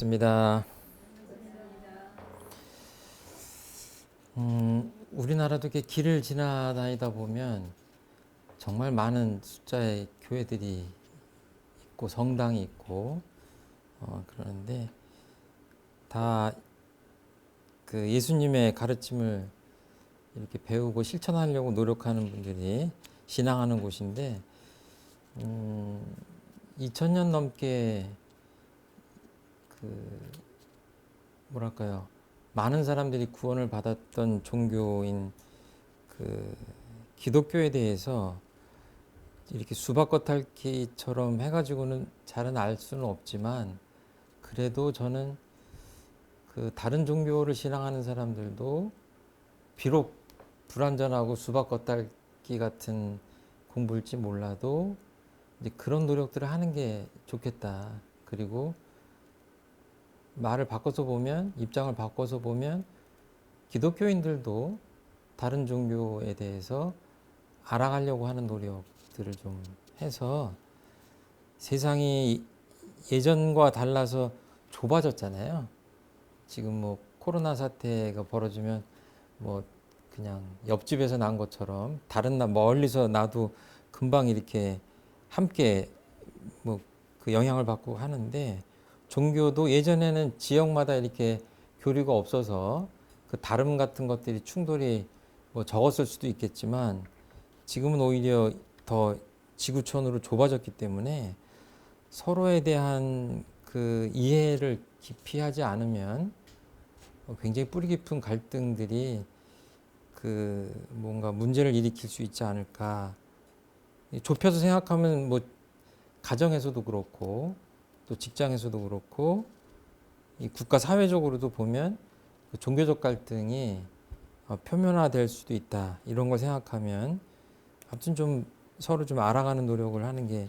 반갑습니다. 우리나라도 이렇게 길을 지나다니다 보면 정말 많은 숫자의 교회들이 있고 성당이 있고 그러는데 다 그 예수님의 가르침을 이렇게 배우고 실천하려고 노력하는 분들이 신앙하는 곳인데 2000년 넘게 그 뭐랄까요, 많은 사람들이 구원을 받았던 종교인 그 기독교에 대해서 이렇게 수박겉핥기처럼 해가지고는 잘은 알 수는 없지만, 그래도 저는 그 다른 종교를 신앙하는 사람들도 비록 불완전하고 수박겉핥기 같은 공부일지 몰라도 이제 그런 노력들을 하는 게 좋겠다. 그리고 말을 바꿔서 보면, 입장을 바꿔서 보면 기독교인들도 다른 종교에 대해서 알아가려고 하는 노력들을 좀 해서, 세상이 예전과 달라서 좁아졌잖아요. 지금 뭐 코로나 사태가 벌어지면 뭐 그냥 옆집에서 난 것처럼 다른 나 멀리서 나도 금방 이렇게 함께 뭐 그 영향을 받고 하는데, 종교도 예전에는 지역마다 이렇게 교류가 없어서 그 다름 같은 것들이 충돌이 뭐 적었을 수도 있겠지만, 지금은 오히려 더 지구촌으로 좁아졌기 때문에 서로에 대한 그 이해를 깊이 하지 않으면 굉장히 뿌리 깊은 갈등들이 그 뭔가 문제를 일으킬 수 있지 않을까. 좁혀서 생각하면 뭐 가정에서도 그렇고 또 직장에서도 그렇고 이 국가 사회적으로도 보면 그 종교적 갈등이 표면화될 수도 있다. 이런 걸 생각하면 아무튼 좀 서로 좀 알아가는 노력을 하는 게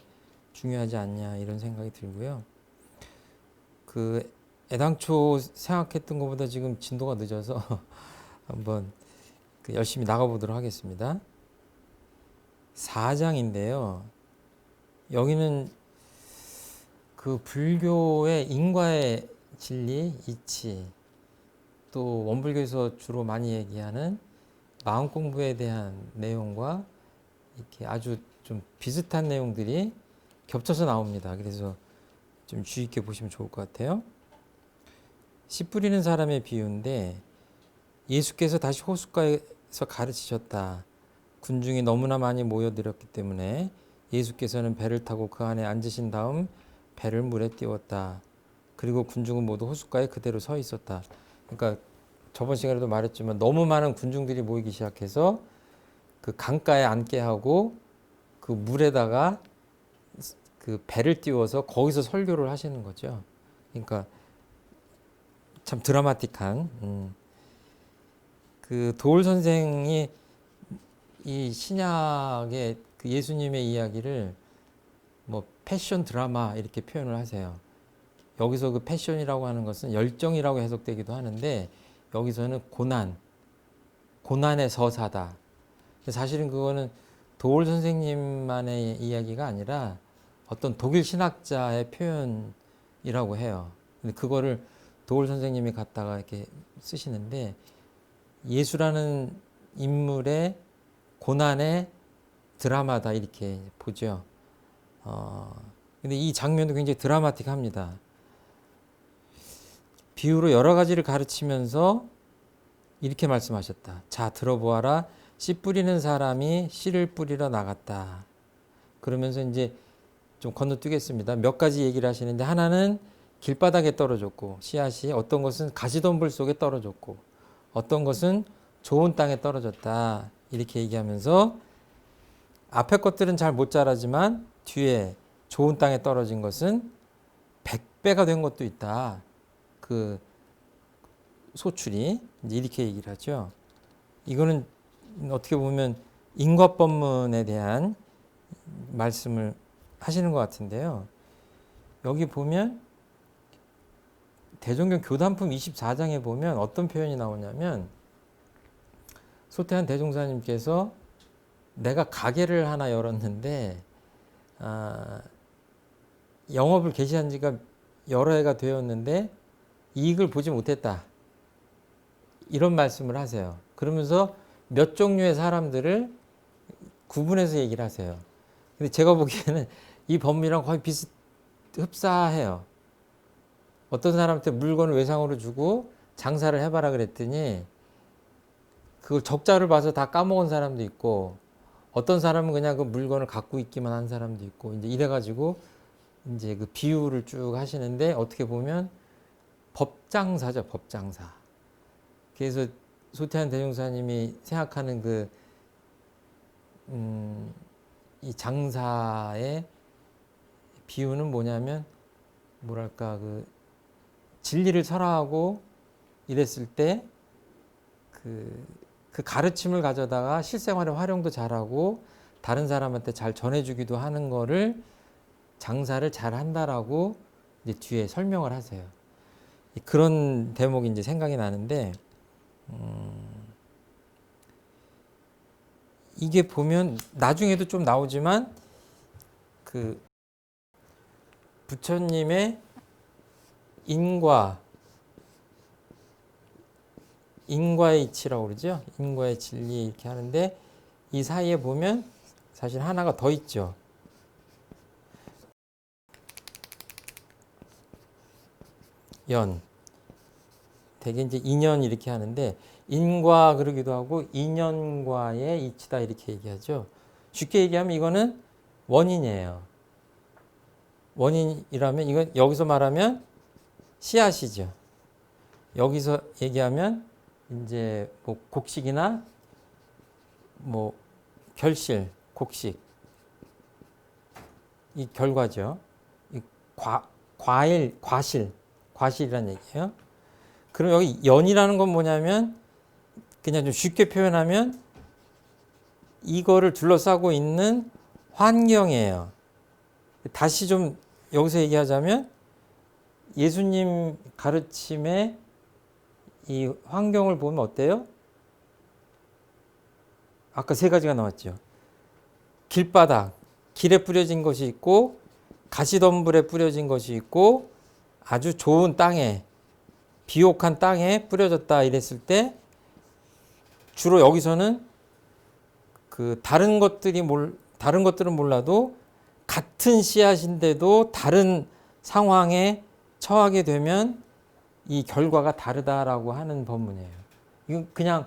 중요하지 않냐, 이런 생각이 들고요. 그 애당초 생각했던 것보다 지금 진도가 늦어서 한번 그 열심히 나가보도록 하겠습니다. 4장인데요. 여기는 그 불교의 인과의 진리, 이치, 또 원불교에서 주로 많이 얘기하는 마음 공부에 대한 내용과 이렇게 아주 좀 비슷한 내용들이 겹쳐서 나옵니다. 그래서 좀 주의 있게 보시면 좋을 것 같아요. 씨 뿌리는 사람의 비유인데, 예수께서 다시 호숫가에서 가르치셨다. 군중이 너무나 많이 모여들었기 때문에 예수께서는 배를 타고 그 안에 앉으신 다음 배를 물에 띄웠다. 그리고 군중은 모두 호숫가에 그대로 서 있었다. 그러니까 저번 시간에도 말했지만 너무 많은 군중들이 모이기 시작해서 그 강가에 앉게 하고 그 물에다가 그 배를 띄워서 거기서 설교를 하시는 거죠. 그러니까 참 드라마틱한 그 도울 선생이 이 신약의 그 예수님의 이야기를 뭐 패션 드라마 이렇게 표현을 하세요. 여기서 그 패션이라고 하는 것은 열정이라고 해석되기도 하는데, 여기서는 고난의 서사다. 사실은 그거는 도울 선생님만의 이야기가 아니라 어떤 독일 신학자의 표현이라고 해요. 근데 그거를 도울 선생님이 갖다가 이렇게 쓰시는데, 예수라는 인물의 고난의 드라마다 이렇게 보죠. 근데 이 장면도 굉장히 드라마틱합니다. 비유로 여러 가지를 가르치면서 이렇게 말씀하셨다. 자, 들어보아라. 씨 뿌리는 사람이 씨를 뿌리러 나갔다. 그러면서 이제 좀 건너뛰겠습니다. 몇 가지 얘기를 하시는데, 하나는 길바닥에 떨어졌고, 씨앗이 어떤 것은 가시덤불 속에 떨어졌고, 어떤 것은 좋은 땅에 떨어졌다. 이렇게 얘기하면서 앞에 것들은 잘 못 자라지만 뒤에 좋은 땅에 떨어진 것은 100배가 된 것도 있다. 그 소출이 이제 이렇게 얘기를 하죠. 이거는 어떻게 보면 인과법문에 대한 말씀을 하시는 것 같은데요. 여기 보면 대종경 교단품 24장에 보면 어떤 표현이 나오냐면, 소태한 대종사님께서 내가 가게를 하나 열었는데 영업을 개시한 지가 여러 해가 되었는데 이익을 보지 못했다. 이런 말씀을 하세요. 그러면서 몇 종류의 사람들을 구분해서 얘기를 하세요. 근데 제가 보기에는 이 법리랑 거의 흡사해요. 어떤 사람한테 물건을 외상으로 주고 장사를 해봐라 그랬더니 그걸 적자를 봐서 다 까먹은 사람도 있고, 어떤 사람은 그냥 그 물건을 갖고 있기만 한 사람도 있고, 이제 이래가지고 이제 그 비유를 쭉 하시는데, 어떻게 보면 법장사죠, 법장사. 그래서 소태한 대종사님이 생각하는 이 장사의 비유는 뭐냐면, 뭐랄까, 진리를 설하고 이랬을 때, 그 가르침을 가져다가 실생활에 활용도 잘하고, 다른 사람한테 잘 전해주기도 하는 거를 장사를 잘 한다라고 이제 뒤에 설명을 하세요. 그런 대목이 이제 생각이 나는데, 이게 보면 나중에도 좀 나오지만 그 부처님의 인과의 이치라고 그러죠. 인과의 진리 이렇게 하는데, 이 사이에 보면 사실 하나가 더 있죠. 연. 되게 이제 인연 이렇게 하는데, 인과 그러기도 하고 인연과의 이치다 이렇게 얘기하죠. 쉽게 얘기하면 이거는 원인이에요. 원인이라면 이건 여기서 말하면 씨앗이죠. 여기서 얘기하면 이제 뭐 곡식이나 뭐 결실, 곡식, 이 결과죠. 이 과실이라는 얘기예요. 그럼 여기 연이라는 건 뭐냐면, 그냥 좀 쉽게 표현하면 이거를 둘러싸고 있는 환경이에요. 다시 좀 여기서 얘기하자면, 예수님 가르침의 이 환경을 보면 어때요? 아까 세 가지가 나왔죠. 길바닥, 길에 뿌려진 것이 있고, 가시덤불에 뿌려진 것이 있고, 아주 좋은 땅에, 비옥한 땅에 뿌려졌다 이랬을 때, 주로 여기서는 다른 것들은 몰라도 같은 씨앗인데도 다른 상황에 처하게 되면 이 결과가 다르다라고 하는 법문이에요. 이건 그냥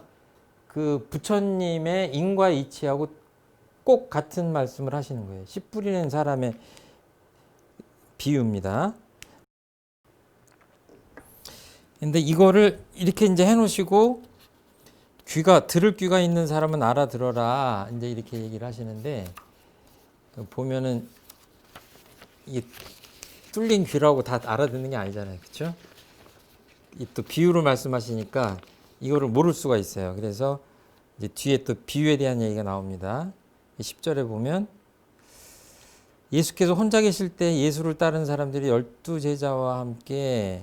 그 부처님의 인과의 이치하고 꼭 같은 말씀을 하시는 거예요. 씨 뿌리는 사람의 비유입니다. 근데 이거를 이렇게 이제 해놓으시고, 들을 귀가 있는 사람은 알아들어라, 이제 이렇게 얘기를 하시는데, 보면은 이 뚫린 귀라고 다 알아듣는 게 아니잖아요, 그렇죠? 또 비유로 말씀하시니까 이거를 모를 수가 있어요. 그래서 이제 뒤에 또 비유에 대한 얘기가 나옵니다. 10절에 보면, 예수께서 혼자 계실 때 예수를 따른 사람들이 12제자와 함께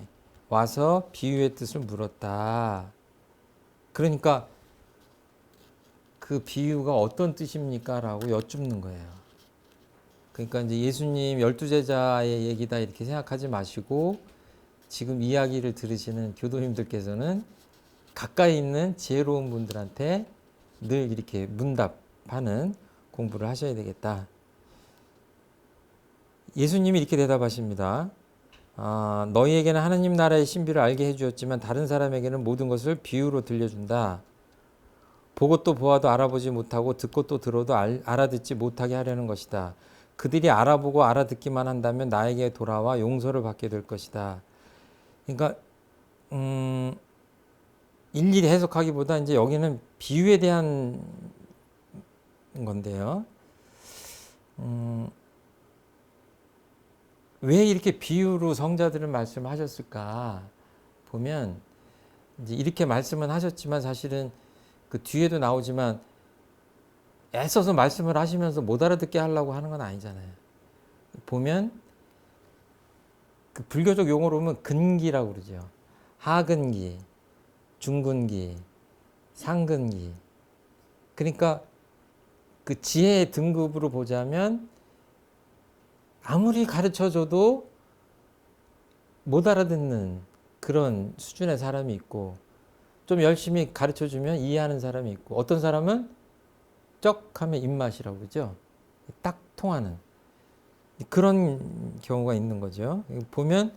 와서 비유의 뜻을 물었다. 그러니까 그 비유가 어떤 뜻입니까? 라고 여쭙는 거예요. 그러니까 이제 예수님 12제자의 얘기다 이렇게 생각하지 마시고, 지금 이야기를 들으시는 교도님들께서는 가까이 있는 지혜로운 분들한테 늘 이렇게 문답하는 공부를 하셔야 되겠다. 예수님이 이렇게 대답하십니다. 너희에게는 하나님 나라의 신비를 알게 해주었지만 다른 사람에게는 모든 것을 비유로 들려준다. 보고 또 보아도 알아보지 못하고 듣고 또 들어도 알아듣지 못하게 하려는 것이다. 그들이 알아보고 알아듣기만 한다면 나에게 돌아와 용서를 받게 될 것이다. 그러니까 일일이 해석하기보다 이제 여기는 비유에 대한 건데요. 왜 이렇게 비유로 성자들은 말씀하셨을까 보면, 이제 이렇게 말씀은 하셨지만 사실은 그 뒤에도 나오지만 애써서 말씀을 하시면서 못 알아듣게 하려고 하는 건 아니잖아요. 보면 그 불교적 용어로 보면 근기라고 그러죠. 하근기, 중근기, 상근기. 그러니까 그 지혜의 등급으로 보자면 아무리 가르쳐줘도 못 알아듣는 그런 수준의 사람이 있고, 좀 열심히 가르쳐주면 이해하는 사람이 있고, 어떤 사람은 쩍 하면 입맛이라고 그러죠. 딱 통하는 그런 경우가 있는 거죠. 보면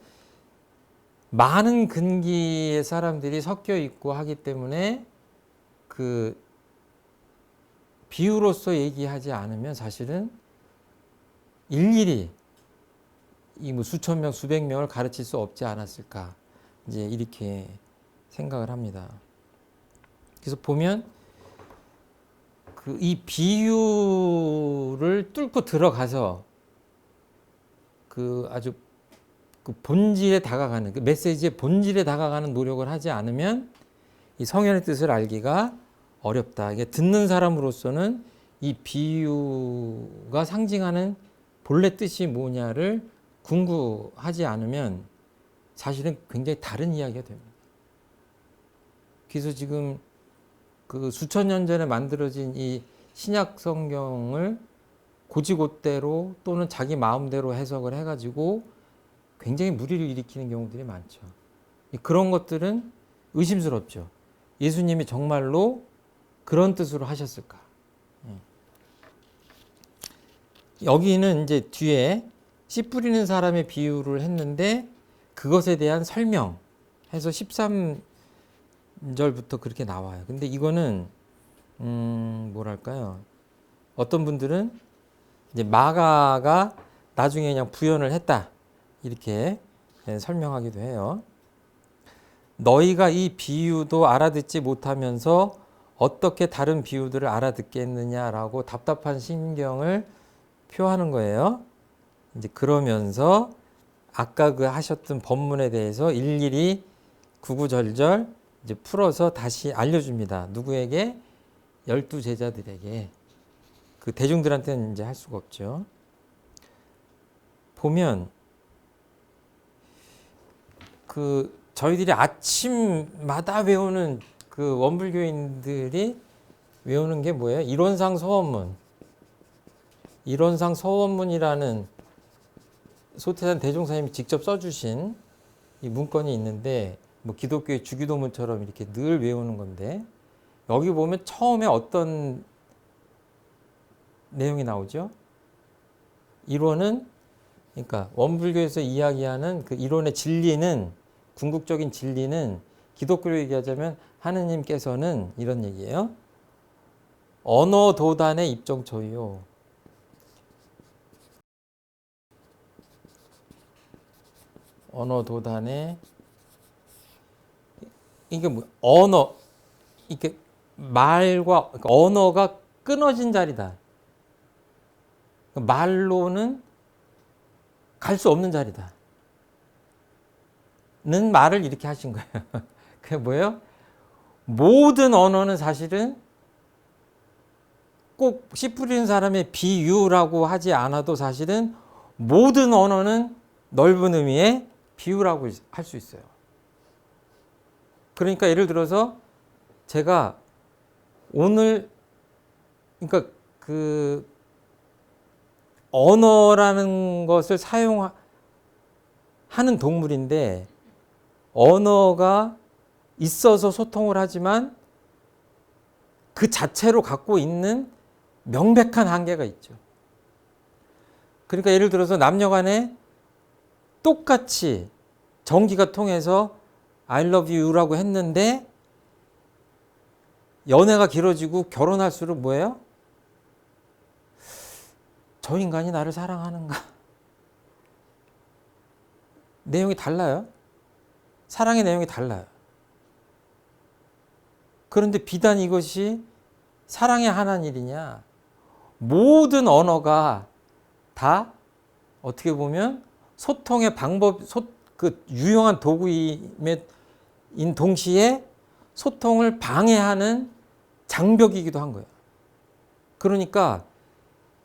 많은 근기의 사람들이 섞여 있고 하기 때문에 그 비유로서 얘기하지 않으면 사실은 일일이 이 뭐 수천 명, 수백 명을 가르칠 수 없지 않았을까, 이제 이렇게 생각을 합니다. 그래서 보면 그 이 비유를 뚫고 들어가서 그 아주 그 본질에 다가가는, 그 메시지의 본질에 다가가는 노력을 하지 않으면 이 성현의 뜻을 알기가 어렵다. 이게 듣는 사람으로서는 이 비유가 상징하는 본래 뜻이 뭐냐를 궁구하지 않으면 사실은 굉장히 다른 이야기가 됩니다. 그래서 지금 그 수천 년 전에 만들어진 이 신약 성경을 고지고대로 또는 자기 마음대로 해석을 해가지고 굉장히 무리를 일으키는 경우들이 많죠. 그런 것들은 의심스럽죠. 예수님이 정말로 그런 뜻으로 하셨을까? 여기는 이제 뒤에 씨 뿌리는 사람의 비유를 했는데 그것에 대한 설명해서 13절부터 그렇게 나와요. 근데 이거는 뭐랄까요? 어떤 분들은 이제 마가가 나중에 그냥 부연을 했다, 이렇게 설명하기도 해요. 너희가 이 비유도 알아듣지 못하면서 어떻게 다른 비유들을 알아듣겠느냐라고 답답한 심경을 표하는 거예요. 이제 그러면서 아까 그 하셨던 본문에 대해서 일일이 구구절절 이제 풀어서 다시 알려줍니다. 누구에게? 12 제자들에게. 그 대중들한테는 이제 할 수가 없죠. 보면 그 저희들이 아침마다 외우는 그 원불교인들이 외우는 게 뭐예요? 이론상 서원문. 이론상 서원문이라는 소태산 대종사님이 직접 써주신 이 문건이 있는데, 뭐 기독교의 주기도문처럼 이렇게 늘 외우는 건데, 여기 보면 처음에 어떤 내용이 나오죠? 이론은, 그러니까 원불교에서 이야기하는 그 이론의 진리는, 궁극적인 진리는 기독교로 얘기하자면 하느님께서는 이런 얘기예요. 언어도단의 입정초이요. 언어도단의, 이게 뭐 언어, 이렇게 말과, 그러니까 언어가 끊어진 자리다. 말로는 갈 수 없는 자리다. 는 말을 이렇게 하신 거예요. 그게 뭐예요? 모든 언어는 사실은 꼭 씨 뿌리는 사람의 비유라고 하지 않아도 사실은 모든 언어는 넓은 의미의 비유라고 할 수 있어요. 그러니까 예를 들어서 제가 오늘, 그러니까 그 언어라는 것을 사용하는 동물인데, 언어가 있어서 소통을 하지만 그 자체로 갖고 있는 명백한 한계가 있죠. 그러니까 예를 들어서 남녀 간에 똑같이 전기가 통해서 I love you라고 했는데 연애가 길어지고 결혼할수록 뭐예요? 저 인간이 나를 사랑하는가? 내용이 달라요. 사랑의 내용이 달라요. 그런데 비단 이것이 사랑에 한한 일이냐? 모든 언어가 다 어떻게 보면 소통의 방법, 그 유용한 도구인 동시에 소통을 방해하는 장벽이기도 한 거예요. 그러니까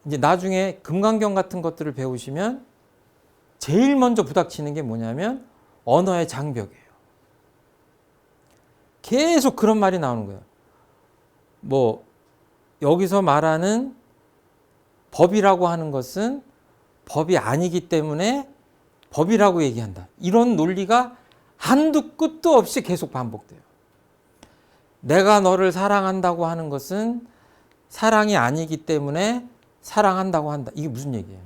이제 나중에 금강경 같은 것들을 배우시면 제일 먼저 부닥치는 게 뭐냐면 언어의 장벽이에요. 계속 그런 말이 나오는 거예요. 뭐 여기서 말하는 법이라고 하는 것은 법이 아니기 때문에 법이라고 얘기한다. 이런 논리가 한두 끝도 없이 계속 반복돼요. 내가 너를 사랑한다고 하는 것은 사랑이 아니기 때문에 사랑한다고 한다. 이게 무슨 얘기예요?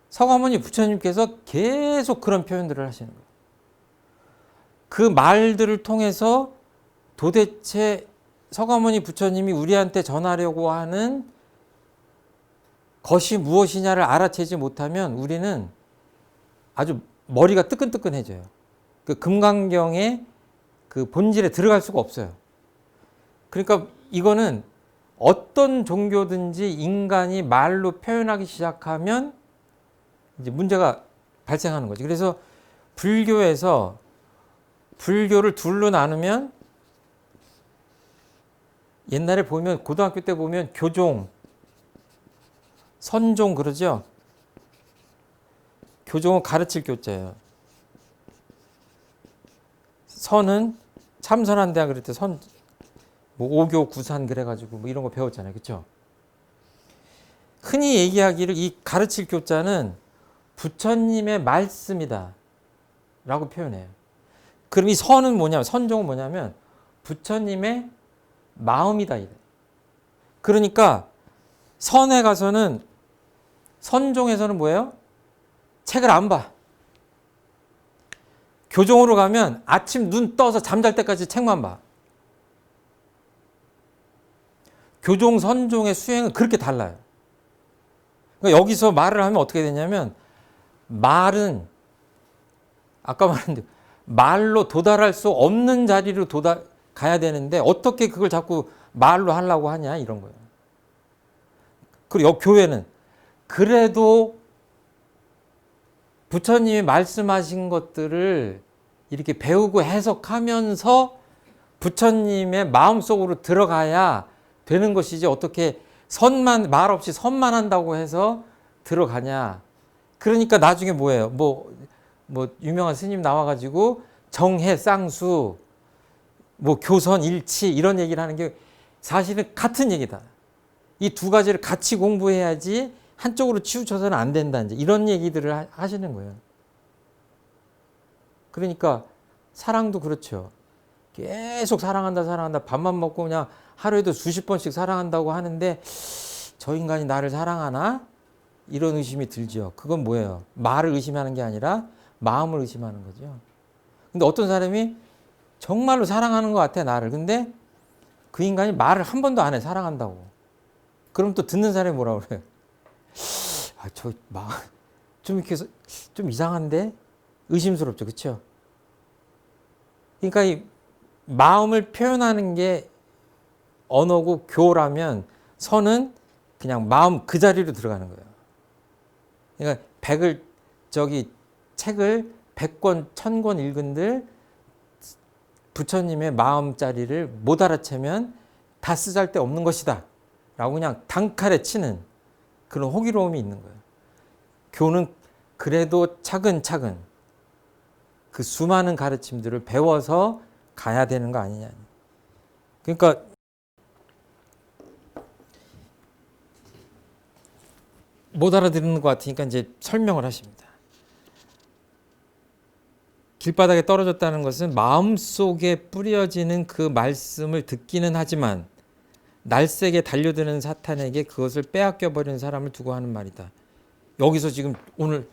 서가모니 부처님께서 계속 그런 표현들을 하시는 거예요. 그 말들을 통해서 도대체 서가모니 부처님이 우리한테 전하려고 하는 것이 무엇이냐를 알아채지 못하면 우리는 아주 머리가 뜨끈뜨끈해져요. 그 금강경의 그 본질에 들어갈 수가 없어요. 그러니까 이거는 어떤 종교든지 인간이 말로 표현하기 시작하면 이제 문제가 발생하는 거죠. 그래서 불교에서 불교를 둘로 나누면 옛날에 보면 고등학교 때 보면 교종, 선종 그러죠. 교종은 가르칠 교자예요. 선은 참선한다 그럴 때 선, 뭐 오교 구산 그래가지고 뭐 이런 거 배웠잖아요. 그렇죠? 흔히 얘기하기를 이 가르칠 교자는 부처님의 말씀이다 라고 표현해요. 그럼 이 선은 뭐냐면, 선종은 뭐냐면 부처님의 마음이다 이래. 그러니까 선에 가서는, 선종에서는 뭐예요? 책을 안 봐. 교종으로 가면 아침 눈 떠서 잠잘 때까지 책만 봐. 교종, 선종의 수행은 그렇게 달라요. 그러니까 여기서 말을 하면 어떻게 되냐면, 말은 아까 말했는데 말로 도달할 수 없는 자리로 가야 되는데 어떻게 그걸 자꾸 말로 하려고 하냐 이런 거예요. 그리고 교회는 그래도 부처님이 말씀하신 것들을 이렇게 배우고 해석하면서 부처님의 마음속으로 들어가야 되는 것이지 어떻게 선만, 말 없이 선만 한다고 해서 들어가냐. 그러니까 나중에 뭐예요? 뭐 유명한 스님 나와가지고 정해 쌍수, 뭐 교선 일치 이런 얘기를 하는 게 사실은 같은 얘기다. 이 두 가지를 같이 공부해야지 한쪽으로 치우쳐서는 안 된다. 이제 이런 얘기들을 하시는 거예요. 그러니까 사랑도 그렇죠. 계속 사랑한다, 사랑한다. 밥만 먹고 그냥 하루에도 수십 번씩 사랑한다고 하는데 저 인간이 나를 사랑하나? 이런 의심이 들죠. 그건 뭐예요? 말을 의심하는 게 아니라 마음을 의심하는 거죠. 근데 어떤 사람이 정말로 사랑하는 것 같아, 나를. 근데 그 인간이 말을 한 번도 안 해, 사랑한다고. 그럼 또 듣는 사람이 뭐라고 그래요? 아, 좀 이렇게 좀 이상한데? 의심스럽죠. 그렇죠? 그러니까 이 마음을 표현하는 게 언어고 교라면 선은 그냥 마음 그 자리로 들어가는 거예요. 그러니까 책을 100권, 1000권 읽은들 부처님의 마음자리를 못 알아채면 다 쓰잘데없는 것이다 라고 그냥 단칼에 치는 그런 호기로움이 있는 거예요. 교는 그래도 차근차근 그 수많은 가르침들을 배워서 가야 되는 거 아니냐. 그러니까 못 알아듣는 것 같으니까 이제 설명을 하십니다. 길바닥에 떨어졌다는 것은 마음속에 뿌려지는 그 말씀을 듣기는 하지만 날쌔게 달려드는 사탄에게 그것을 빼앗겨버리는 사람을 두고 하는 말이다. 여기서 지금 오늘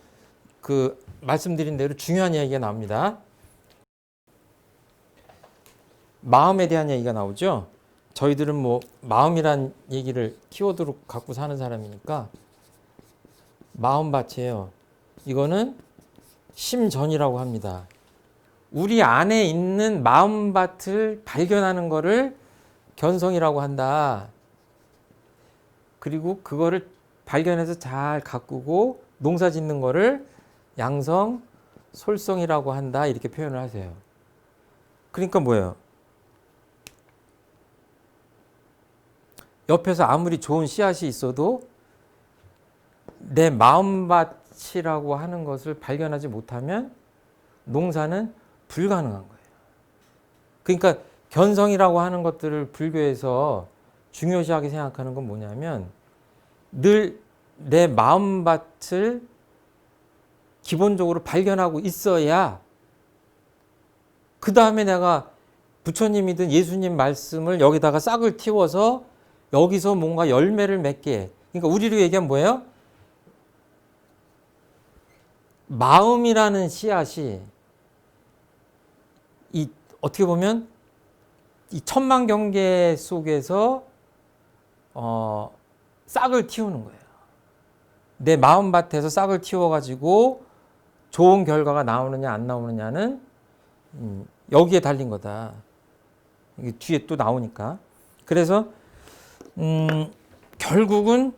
그 말씀드린 대로 중요한 이야기가 나옵니다. 마음에 대한 얘기가 나오죠. 저희들은 뭐 마음이란 얘기를 키워드로 갖고 사는 사람이니까 마음밭이에요. 이거는 심전이라고 합니다. 우리 안에 있는 마음밭을 발견하는 거를 견성이라고 한다. 그리고 그거를 발견해서 잘 가꾸고 농사 짓는 거를 양성, 솔성이라고 한다. 이렇게 표현을 하세요. 그러니까 뭐예요? 옆에서 아무리 좋은 씨앗이 있어도 내 마음밭이라고 하는 것을 발견하지 못하면 농사는 불가능한 거예요. 그러니까 견성이라고 하는 것들을 불교에서 중요시하게 생각하는 건 뭐냐면 늘 내 마음밭을 기본적으로 발견하고 있어야 그 다음에 내가 부처님이든 예수님 말씀을 여기다가 싹을 틔워서 여기서 뭔가 열매를 맺게 해. 그러니까 우리로 얘기하면 뭐예요? 마음이라는 씨앗이 이 어떻게 보면 이 천만 경계 속에서 싹을 틔우는 거예요. 내 마음밭에서 싹을 틔워가지고 좋은 결과가 나오느냐 안 나오느냐는 여기에 달린 거다. 이게 뒤에 또 나오니까. 그래서 결국은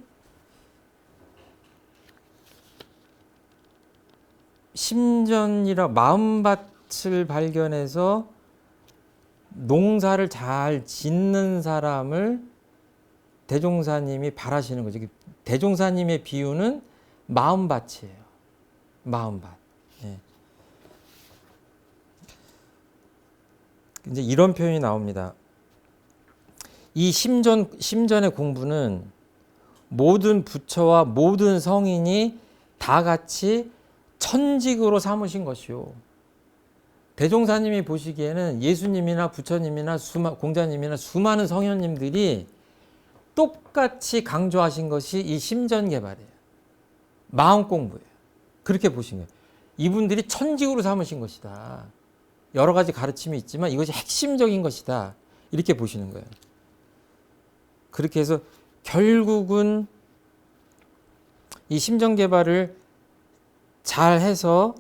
심전이라 마음밭을 발견해서 농사를 잘 짓는 사람을 대종사님이 바라시는 거죠. 대종사님의 비유는 마음밭이에요. 마음밭. 예. 이제 이런 표현이 나옵니다. 이 심전의 공부는 모든 부처와 모든 성인이 다 같이 천직으로 삼으신 것이요. 대종사님이 보시기에는 예수님이나 부처님이나 공자님이나 수많은 성현님들이 똑같이 강조하신 것이 이 심전 개발이에요. 마음 공부예요. 그렇게 보신 거예요. 이분들이 천직으로 삼으신 것이다. 여러 가지 가르침이 있지만 이것이 핵심적인 것이다. 이렇게 보시는 거예요. 그렇게 해서 결국은 이 심전 개발을 잘 해서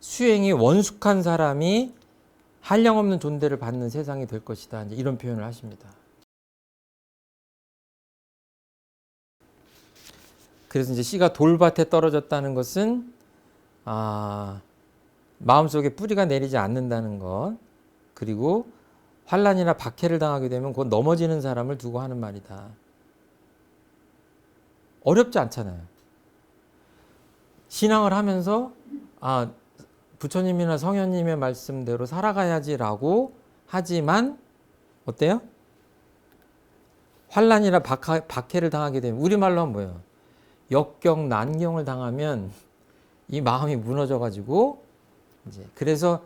수행이 원숙한 사람이 한량없는 존대를 받는 세상이 될 것이다. 이제 이런 표현을 하십니다. 그래서 이제 씨가 돌밭에 떨어졌다는 것은 마음속에 뿌리가 내리지 않는다는 것, 그리고 환난이나 박해를 당하게 되면 곧 넘어지는 사람을 두고 하는 말이다. 어렵지 않잖아요. 신앙을 하면서 부처님이나 성현님의 말씀대로 살아가야지라고 하지만 어때요? 환난이나 박해를 당하게 되면 우리말로 하면 뭐예요? 역경, 난경을 당하면 이 마음이 무너져가지고 이제 그래서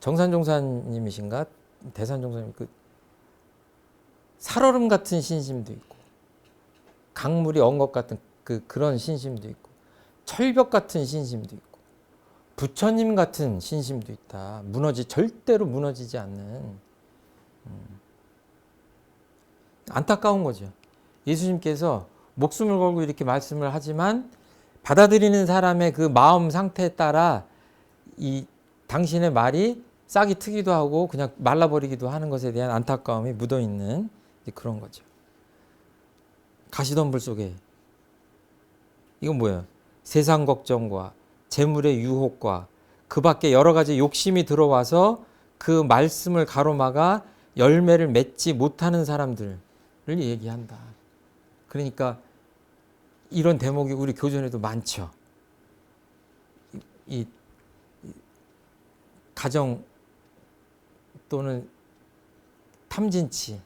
정산종사님이신가 대산종사님 살얼음 같은 신심도 있고 강물이 언 것 같은 그런 신심도 있고 철벽 같은 신심도 있고 부처님 같은 신심도 있다. 절대로 무너지지 않는 안타까운 거죠. 예수님께서 목숨을 걸고 이렇게 말씀을 하지만 받아들이는 사람의 그 마음 상태에 따라 이 당신의 말이 싹이 트기도 하고 그냥 말라버리기도 하는 것에 대한 안타까움이 묻어있는 그런 거죠. 가시덤불 속에 이건 뭐예요? 세상 걱정과 재물의 유혹과 그 밖에 여러 가지 욕심이 들어와서 그 말씀을 가로막아 열매를 맺지 못하는 사람들을 얘기한다. 그러니까 이런 대목이 우리 교전에도 많죠. 이 가정 또는 탐진치,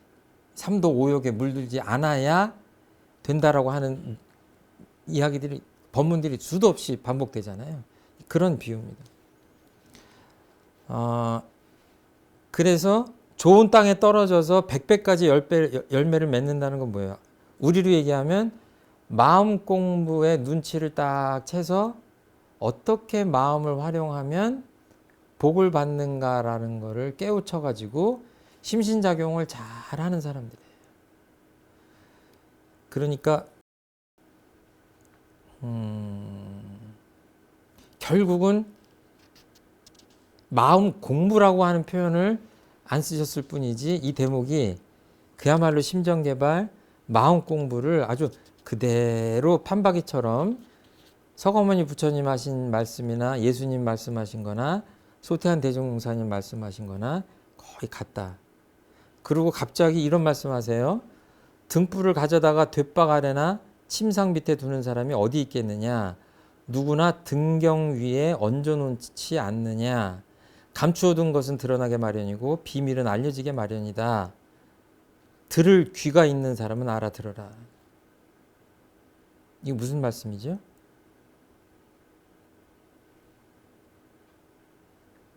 삼도 오욕에 물들지 않아야 된다라고 하는 이야기들이 법문들이 수도 없이 반복되잖아요. 그런 비유입니다. 그래서 좋은 땅에 떨어져서 100배까지 열매를 맺는다는 건 뭐예요? 우리로 얘기하면 마음 공부의 눈치를 딱 채서 어떻게 마음을 활용하면 복을 받는가라는 거를 깨우쳐가지고 심신작용을 잘 하는 사람들이에요. 그러니까 결국은 마음 공부라고 하는 표현을 안 쓰셨을 뿐이지 이 대목이 그야말로 심정개발, 마음 공부를 아주 그대로 판박이처럼 서가모니 부처님 하신 말씀이나 예수님 말씀하신 거나 소태한 대종사님 말씀하신 거나 거의 같다. 그리고 갑자기 이런 말씀하세요. 등불을 가져다가 돛박 아래나 침상 밑에 두는 사람이 어디 있겠느냐. 누구나 등경 위에 얹어놓지 않느냐. 감추어둔 것은 드러나게 마련이고 비밀은 알려지게 마련이다. 들을 귀가 있는 사람은 알아들어라. 이게 무슨 말씀이죠?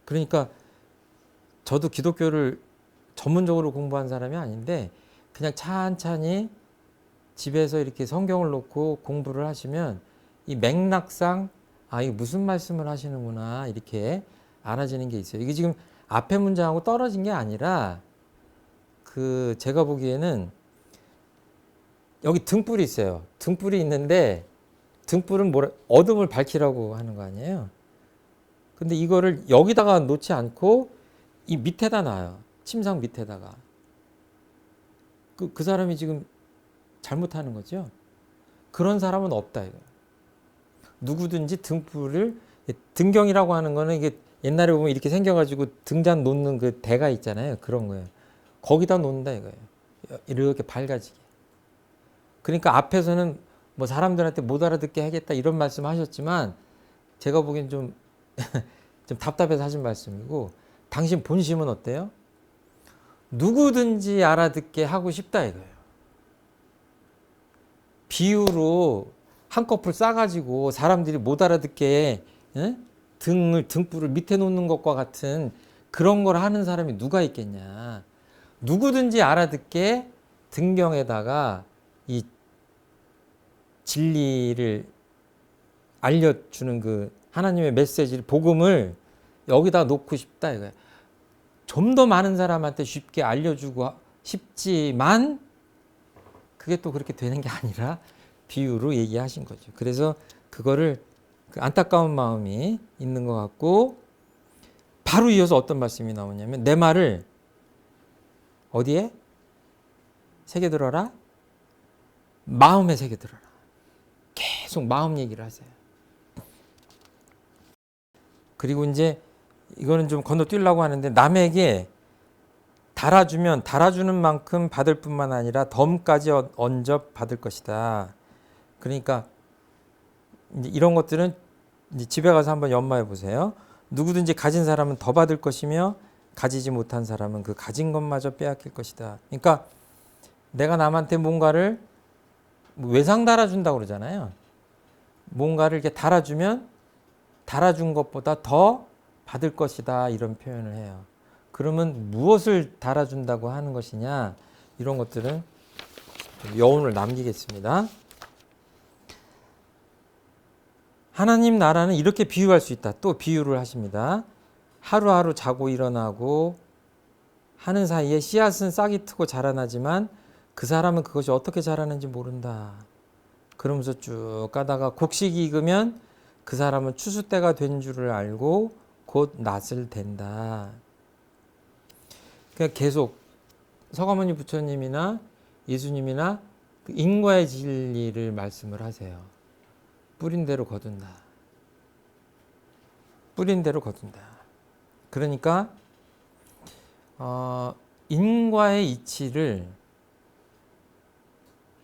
그러니까 저도 기독교를 전문적으로 공부한 사람이 아닌데 그냥 찬찬히 집에서 이렇게 성경을 놓고 공부를 하시면 이 맥락상 이게 무슨 말씀을 하시는구나 이렇게 알아지는 게 있어요. 이게 지금 앞에 문장하고 떨어진 게 아니라 제가 보기에는 여기 등불이 있어요. 등불이 있는데 등불은 어둠을 밝히라고 하는 거 아니에요. 근데 이거를 여기다가 놓지 않고 이 밑에다 놔요. 침상 밑에다가. 그 사람이 지금 잘못하는 거죠. 그런 사람은 없다 이거. 누구든지 등경이라고 하는 거는 이게 옛날에 보면 이렇게 생겨가지고 등잔 놓는 그 대가 있잖아요. 그런 거예요. 거기다 놓는다 이거예요. 이렇게 밝아지게. 그러니까 앞에서는 뭐 사람들한테 못 알아듣게 하겠다 이런 말씀 하셨지만 제가 보기엔 좀 답답해서 하신 말씀이고 당신 본심은 어때요? 누구든지 알아듣게 하고 싶다 이거예요. 비유로 한꺼풀 싸가지고 사람들이 못 알아듣게 등불을 밑에 놓는 것과 같은 그런 걸 하는 사람이 누가 있겠냐. 누구든지 알아듣게 등경에다가 이 진리를 알려주는 그 하나님의 메시지를 복음을 여기다 놓고 싶다 이거야. 좀 더 많은 사람한테 쉽게 알려주고 싶지만 그게 또 그렇게 되는 게 아니라 비유로 얘기하신 거죠. 그래서 그거를 그 안타까운 마음이 있는 것 같고 바로 이어서 어떤 말씀이 나오냐면 내 말을 어디에? 새겨들어라? 마음에 새겨들어라. 계속 마음 얘기를 하세요. 그리고 이제 이거는 좀 건너뛰려고 하는데 남에게 달아주면 달아주는 만큼 받을 뿐만 아니라 덤까지 얹어 받을 것이다. 그러니까 이제 이런 것들은 이제 집에 가서 한번 연마해 보세요. 누구든지 가진 사람은 더 받을 것이며 가지지 못한 사람은 그 가진 것마저 빼앗길 것이다. 그러니까 내가 남한테 뭔가를 외상 달아준다고 그러잖아요. 뭔가를 이렇게 달아주면 달아준 것보다 더 받을 것이다 이런 표현을 해요. 그러면 무엇을 달아준다고 하는 것이냐 이런 것들은 여운을 남기겠습니다. 하나님 나라는 이렇게 비유할 수 있다. 또 비유를 하십니다. 하루하루 자고 일어나고 하는 사이에 씨앗은 싹이 트고 자라나지만 그 사람은 그것이 어떻게 자라는지 모른다. 그러면서 쭉 가다가 곡식이 익으면 그 사람은 추수 때가 된 줄을 알고 곧 낫을 댄다. 그러니까 계속 서가모니 부처님이나 예수님이나 그 인과의 진리를 말씀을 하세요. 뿌린 대로 거둔다. 뿌린 대로 거둔다. 그러니까 인과의 이치를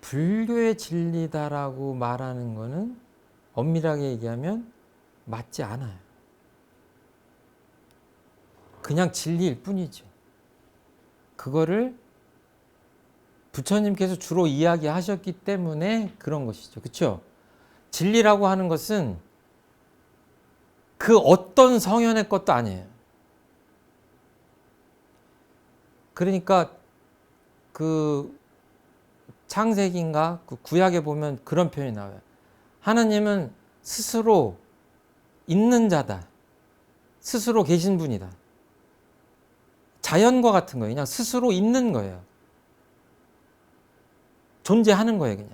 불교의 진리다라고 말하는 것은 엄밀하게 얘기하면 맞지 않아요. 그냥 진리일 뿐이죠. 그거를 부처님께서 주로 이야기하셨기 때문에 그런 것이죠. 그렇죠? 진리라고 하는 것은 그 어떤 성현의 것도 아니에요. 그러니까 그 창세기인가 그 구약에 보면 그런 표현이 나와요. 하나님은 스스로 있는 자다. 스스로 계신 분이다. 자연과 같은 거예요. 그냥 스스로 있는 거예요. 존재하는 거예요. 그냥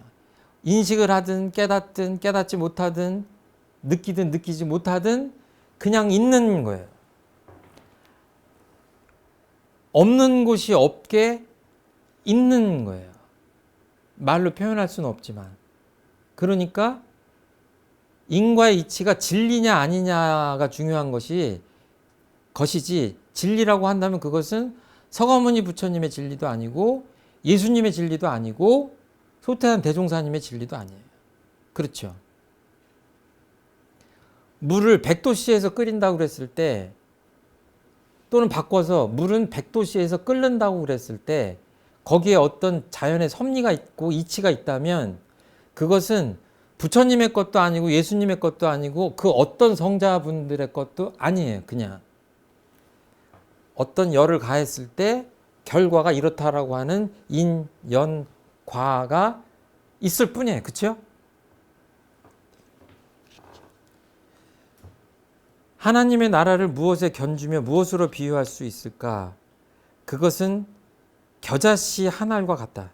인식을 하든 깨닫든 깨닫지 못하든 느끼든 느끼지 못하든 그냥 있는 거예요. 없는 곳이 없게 있는 거예요. 말로 표현할 수는 없지만. 그러니까 인과의 이치가 진리냐 아니냐가 중요한 것이지 진리라고 한다면 그것은 서가모니 부처님의 진리도 아니고 예수님의 진리도 아니고 소태한 대종사님의 진리도 아니에요. 그렇죠. 물을 100도씨에서 끓인다고 그랬을 때 또는 바꿔서 물은 100도씨에서 끓는다고 그랬을 때 거기에 어떤 자연의 섭리가 있고 이치가 있다면 그것은 부처님의 것도 아니고 예수님의 것도 아니고 그 어떤 성자분들의 것도 아니에요. 그냥 어떤 열을 가했을 때 결과가 이렇다라고 하는 인, 연, 과가 있을 뿐이에요. 그렇죠? 하나님의 나라를 무엇에 견주며 무엇으로 비유할 수 있을까? 그것은 겨자씨 한 알과 같다.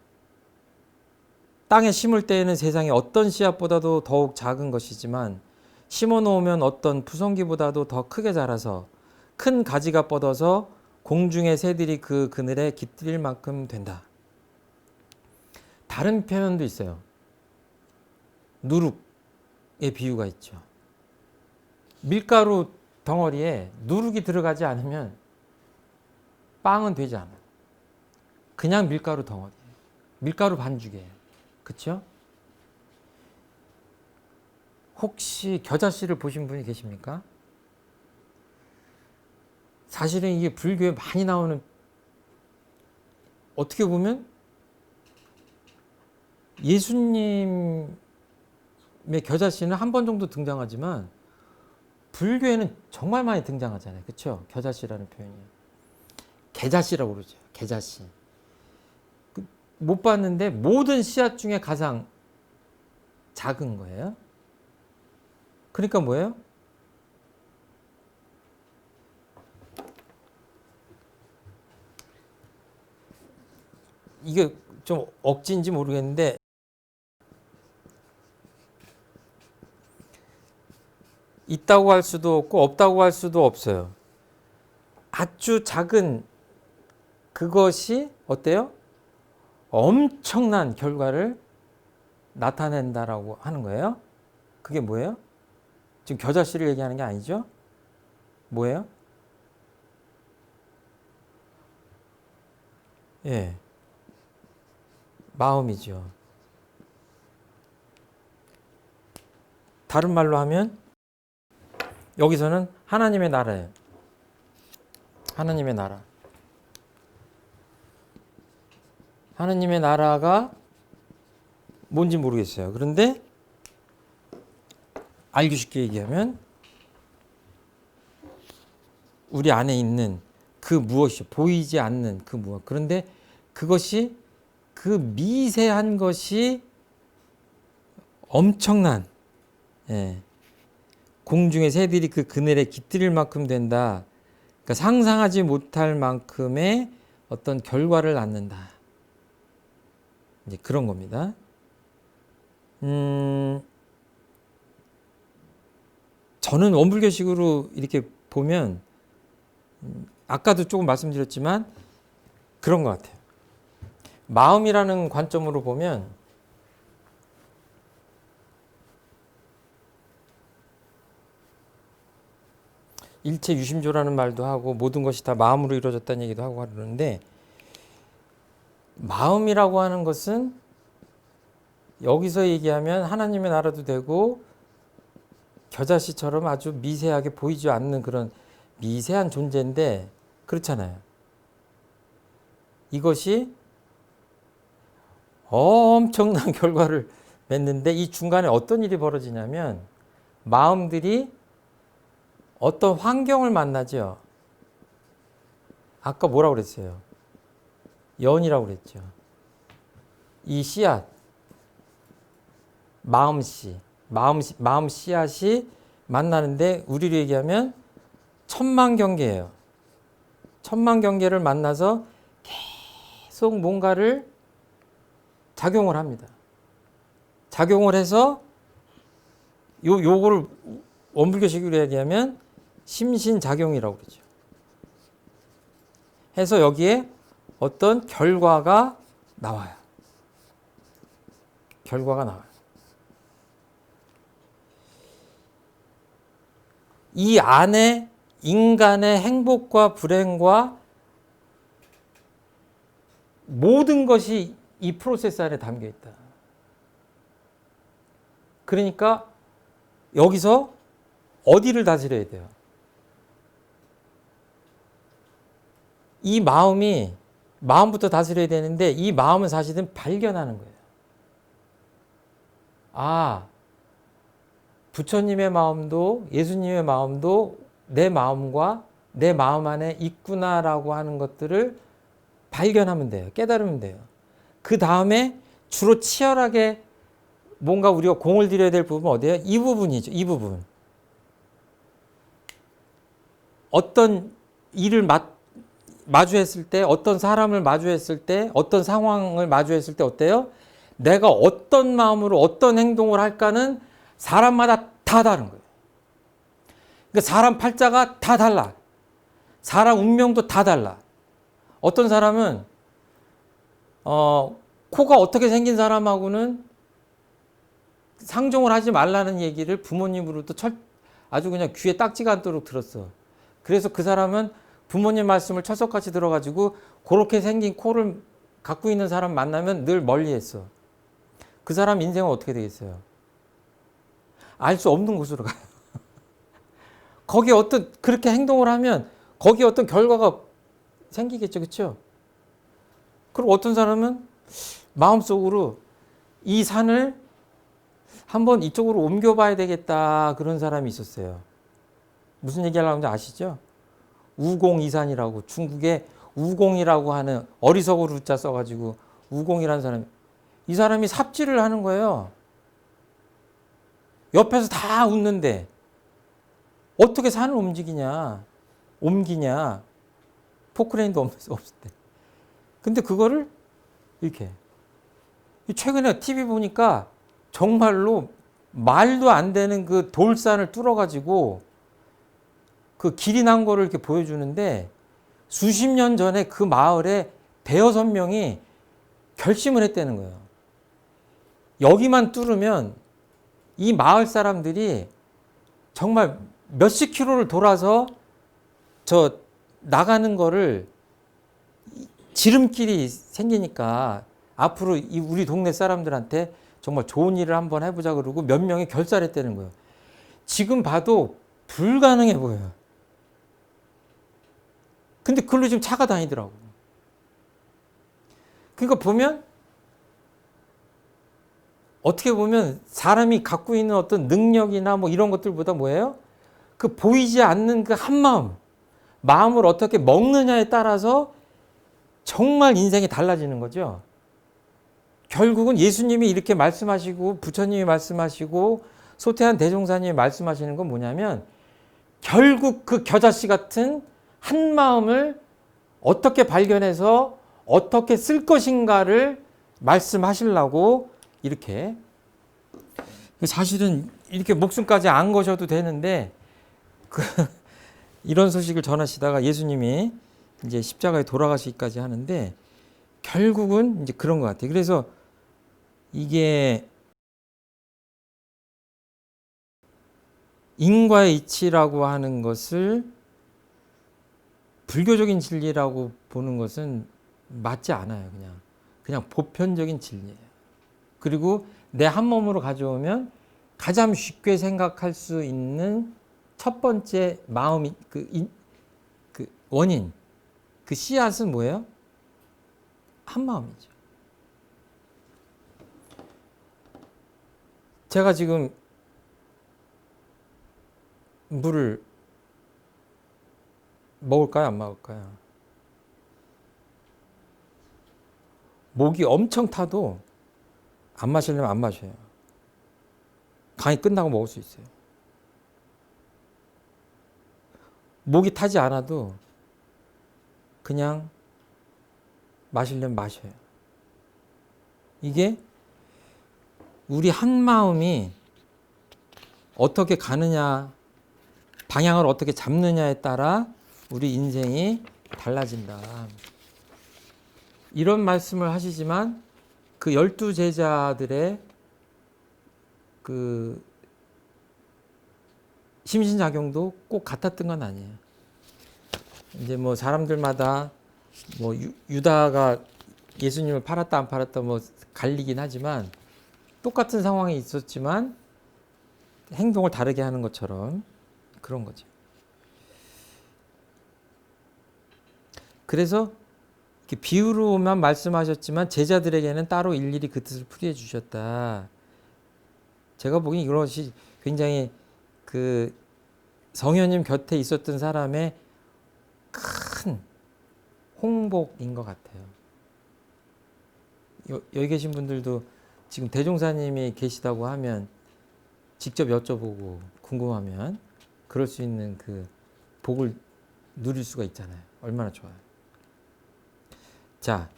땅에 심을 때에는 세상의 어떤 씨앗보다도 더욱 작은 것이지만 심어 놓으면 어떤 푸성기보다도 더 크게 자라서 큰 가지가 뻗어서 공중의 새들이 그 그늘에 깃들일 만큼 된다. 다른 표현도 있어요. 누룩의 비유가 있죠. 밀가루 덩어리에 누룩이 들어가지 않으면 빵은 되지 않아요. 그냥 밀가루 덩어리, 밀가루 반죽이에요. 그렇죠? 혹시 겨자씨를 보신 분이 계십니까? 사실은 이게 불교에 많이 나오는, 어떻게 보면 예수님의 겨자씨는 한 번 정도 등장하지만 불교에는 정말 많이 등장하잖아요. 그렇죠? 겨자씨라는 표현이. 계자씨라고 그러죠. 계자씨. 못 봤는데 모든 씨앗 중에 가장 작은 거예요. 그러니까 뭐예요? 이게 좀 억지인지 모르겠는데 있다고 할 수도 없고 없다고 할 수도 없어요. 아주 작은 그것이 어때요? 엄청난 결과를 나타낸다라고 하는 거예요. 그게 뭐예요? 지금 겨자씨를 얘기하는 게 아니죠? 뭐예요? 예. 마음이죠. 다른 말로 하면 여기서는 하나님의 나라예요. 하나님의 나라. 하나님의 나라가 뭔지 모르겠어요. 그런데 알기 쉽게 얘기하면 우리 안에 있는 그 무엇이 보이지 않는 그 무엇. 그런데 그것이 그 미세한 것이 엄청난, 예, 공중의 새들이 그 그늘에 깃들일 만큼 된다. 그러니까 상상하지 못할 만큼의 어떤 결과를 낳는다. 이제 그런 겁니다. 저는 원불교식으로 이렇게 보면 아까도 조금 말씀드렸지만 그런 것 같아요. 마음이라는 관점으로 보면 일체 유심조라는 말도 하고 모든 것이 다 마음으로 이루어졌다는 얘기도 하고 그러는데 마음이라고 하는 것은 여기서 얘기하면 하나님의 나라도 되고 겨자씨처럼 아주 미세하게 보이지 않는 그런 미세한 존재인데 그렇잖아요. 이것이 엄청난 결과를 맺는데 이 중간에 어떤 일이 벌어지냐면 마음들이 어떤 환경을 만나죠. 아까 뭐라고 그랬어요? 연이라고 그랬죠. 이 씨앗, 마음 씨앗이 만나는데 우리로 얘기하면 천만경계예요. 천만경계를 만나서 계속 뭔가를 작용을 합니다. 작용을 해서 요거를 원불교식으로 얘기하면 심신작용이라고 그러죠. 해서 여기에 어떤 결과가 나와요. 결과가 나와요. 이 안에 인간의 행복과 불행과 모든 것이 이 프로세스 안에 담겨 있다. 그러니까 여기서 어디를 다스려야 돼요? 이 마음부터 다스려야 되는데 이 마음은 사실은 발견하는 거예요. 아, 부처님의 마음도 예수님의 마음도 내 마음과 내 마음 안에 있구나라고 하는 것들을 발견하면 돼요. 깨달으면 돼요. 그 다음에 주로 치열하게 뭔가 우리가 공을 들여야 될 부분은 어디예요? 이 부분이죠. 이 부분. 어떤 일을 마주했을 때, 어떤 사람을 마주했을 때, 어떤 상황을 마주했을 때 어때요? 내가 어떤 마음으로 어떤 행동을 할까는 사람마다 다 다른 거예요. 그러니까 사람 팔자가 다 달라. 사람 운명도 다 달라. 어떤 사람은 코가 어떻게 생긴 사람하고는 상종을 하지 말라는 얘기를 부모님으로부터 아주 그냥 귀에 딱지가 않도록 들었어. 그래서 그 사람은 부모님 말씀을 철석같이 들어가지고 그렇게 생긴 코를 갖고 있는 사람 만나면 늘 멀리했어. 그 사람 인생은 어떻게 되겠어요? 알 수 없는 곳으로 가요. 거기에 어떤 그렇게 행동을 하면 거기에 어떤 결과가 생기겠죠, 그렇죠? 그리고 어떤 사람은 마음속으로 이 산을 한번 이쪽으로 옮겨봐야 되겠다 그런 사람이 있었어요. 무슨 얘기하려고 하는지 아시죠? 우공이산이라고 중국에 우공이라고 하는 어리석은 우자 써가지고 우공이라는 사람이 이 사람이 삽질을 하는 거예요. 옆에서 다 웃는데 어떻게 산을 옮기냐 포크레인도 없을 때. 근데 그거를 이렇게 최근에 TV 보니까 정말로 말도 안 되는 그 돌산을 뚫어가지고 그 길이 난 거를 이렇게 보여주는데 수십 년 전에 그 마을에 대여섯 명이 결심을 했다는 거예요. 여기만 뚫으면 이 마을 사람들이 정말 몇십 킬로를 돌아서 저 나가는 거를 지름길이 생기니까 앞으로 우리 동네 사람들한테 정말 좋은 일을 한번 해보자 그러고 몇 명이 결사했다는 거예요. 지금 봐도 불가능해 보여요. 근데 그걸로 지금 차가 다니더라고. 그러니까 보면 어떻게 보면 사람이 갖고 있는 어떤 능력이나 뭐 이런 것들보다 뭐예요? 그 보이지 않는 그 한마음, 마음을 어떻게 먹느냐에 따라서 정말 인생이 달라지는 거죠. 결국은 예수님이 이렇게 말씀하시고 부처님이 말씀하시고 소태한 대종사님이 말씀하시는 건 뭐냐면 결국 그 겨자씨 같은 한 마음을 어떻게 발견해서 어떻게 쓸 것인가를 말씀하시려고 이렇게 사실은 이렇게 목숨까지 안 거셔도 되는데 이런 소식을 전하시다가 예수님이 이제 십자가에 돌아가시기까지 하는데 결국은 이제 그런 것 같아요. 그래서 이게 인과의 이치라고 하는 것을 불교적인 진리라고 보는 것은 맞지 않아요. 그냥 보편적인 진리예요. 그리고 내 한 몸으로 가져오면 가장 쉽게 생각할 수 있는 첫 번째 마음이 그 원인, 그 씨앗은 뭐예요? 한 마음이죠. 제가 지금 물을 먹을까요? 안 먹을까요? 목이 엄청 타도 안 마시려면 안 마셔요. 강의 끝나고 먹을 수 있어요. 목이 타지 않아도 그냥 마시려면 마셔요. 이게 우리 한 마음이 어떻게 가느냐, 방향을 어떻게 잡느냐에 따라 우리 인생이 달라진다. 이런 말씀을 하시지만 그 12제자들의 그 심신작용도 꼭 같았던 건 아니에요. 이제 뭐 사람들마다 뭐 유다가 예수님을 팔았다 안 팔았다 뭐 갈리긴 하지만 똑같은 상황이 있었지만 행동을 다르게 하는 것처럼 그런 거죠. 그래서 비유로만 말씀하셨지만 제자들에게는 따로 일일이 그 뜻을 풀이해 주셨다. 제가 보기엔 이것이 굉장히 그 성현님 곁에 있었던 사람의 홍복인 것 같아요. 여기 계신 분들도 지금 대종사님이 계시다고 하면 직접 여쭤보고 궁금하면 그럴 수 있는 그 복을 누릴 수가 있잖아요. 얼마나 좋아요. 자,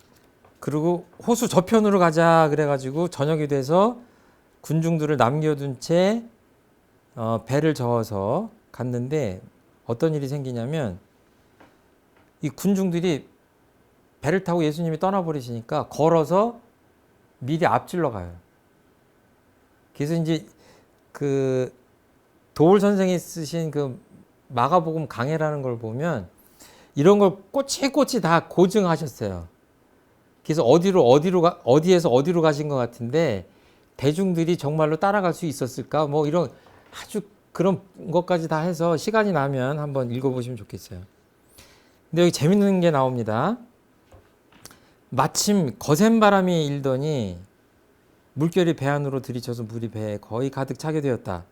그리고 호수 저편으로 가자 그래가지고 저녁이 돼서 군중들을 남겨둔 채 배를 저어서 갔는데 어떤 일이 생기냐면 이 군중들이 배를 타고 예수님이 떠나버리시니까 걸어서 미리 앞질러 가요. 그래서 이제 그 도울 선생이 쓰신 그 마가복음 강해라는 걸 보면 이런 걸 꼬치꼬치 다 고증하셨어요. 그래서 어디에서 어디로 가신 것 같은데 대중들이 정말로 따라갈 수 있었을까? 뭐 이런 아주 그런 것까지 다 해서 시간이 나면 한번 읽어보시면 좋겠어요. 근데 여기 재밌는 게 나옵니다. 마침 거센 바람이 일더니 물결이 배 안으로 들이쳐서 물이 배에 거의 가득 차게 되었다.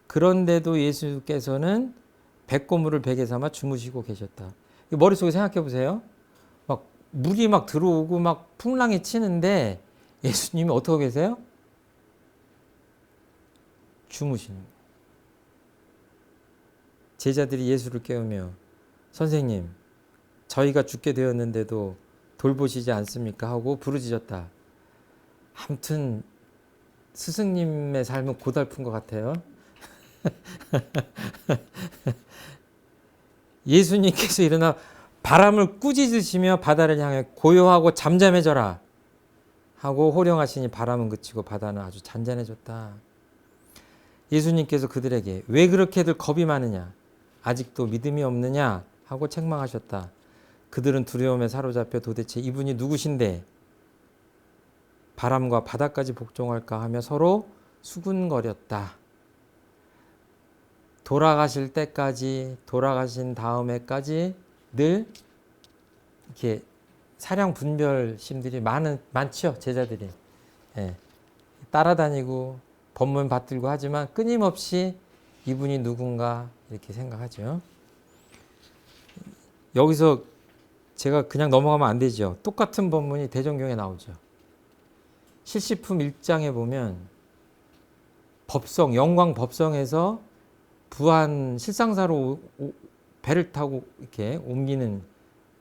그런데도 예수께서는 백고물을 베개 삼아 주무시고 계셨다. 머릿속에 생각해 보세요. 막 물이 막 들어오고 막 풍랑이 치는데 예수님이 어떻게 계세요? 주무시는 거예요. 제자들이 예수를 깨우며 선생님, 저희가 죽게 되었는데도 돌보시지 않습니까? 하고 부르짖었다. 아무튼 스승님의 삶은 고달픈 것 같아요. 예수님께서 일어나 바람을 꾸짖으시며 바다를 향해 고요하고 잠잠해져라 하고 호령하시니 바람은 그치고 바다는 아주 잔잔해졌다. 예수님께서 그들에게 왜 그렇게들 겁이 많으냐? 아직도 믿음이 없느냐? 하고 책망하셨다. 그들은 두려움에 사로잡혀 도대체 이분이 누구신데 바람과 바다까지 복종할까 하며 서로 수군거렸다. 돌아가실 때까지, 돌아가신 다음에까지 늘 이렇게 사량 분별심들이 많죠, 제자들이. 예. 따라다니고 법문 받들고 하지만 끊임없이 이분이 누군가 이렇게 생각하죠. 여기서 제가 그냥 넘어가면 안 되죠. 똑같은 법문이 대종경에 나오죠. 실시품 1장에 보면 법성, 영광 법성에서 부안 실상사로 배를 타고 이렇게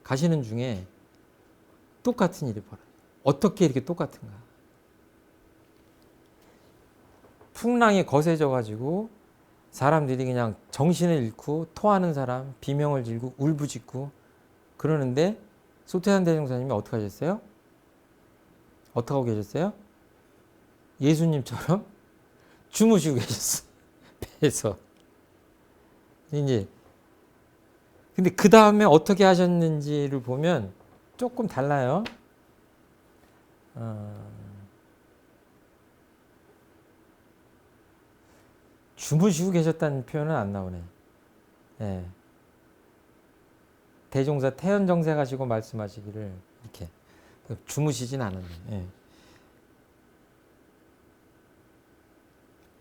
가시는 중에 똑같은 일이 벌어요. 어떻게 이렇게 똑같은가? 풍랑이 거세져-가지고 사람들이 그냥 정신을 잃고 토하는 사람, 비명을 지르고 울부짖고 그러는데 소태산 대종사님이 어떻게 하셨어요? 어떻게 하고 계셨어요? 예수님처럼 주무시고 계셨어요. 배에서. 이제 근데 그 다음에 어떻게 하셨는지를 보면 조금 달라요. 주무시고 계셨다는 표현은 안 나오네. 예. 대종사 태연정세 가지고 말씀하시기를 이렇게 주무시진 않았네. 예.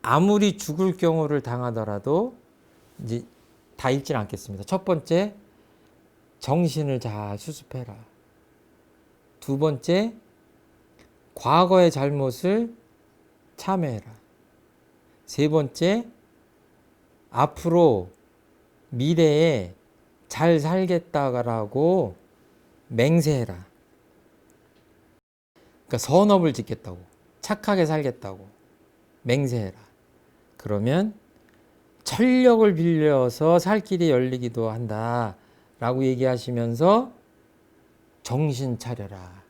아무리 죽을 경우를 당하더라도 이제 다 읽지는 않겠습니다. 첫 번째, 정신을 잘 수습해라. 두 번째, 과거의 잘못을 참회해라. 세 번째, 앞으로 미래에 잘 살겠다라고 맹세해라. 그러니까 선업을 짓겠다고, 착하게 살겠다고 맹세해라. 그러면 천력을 빌려서 살 길이 열리기도 한다 라고 얘기하시면서 정신 차려라.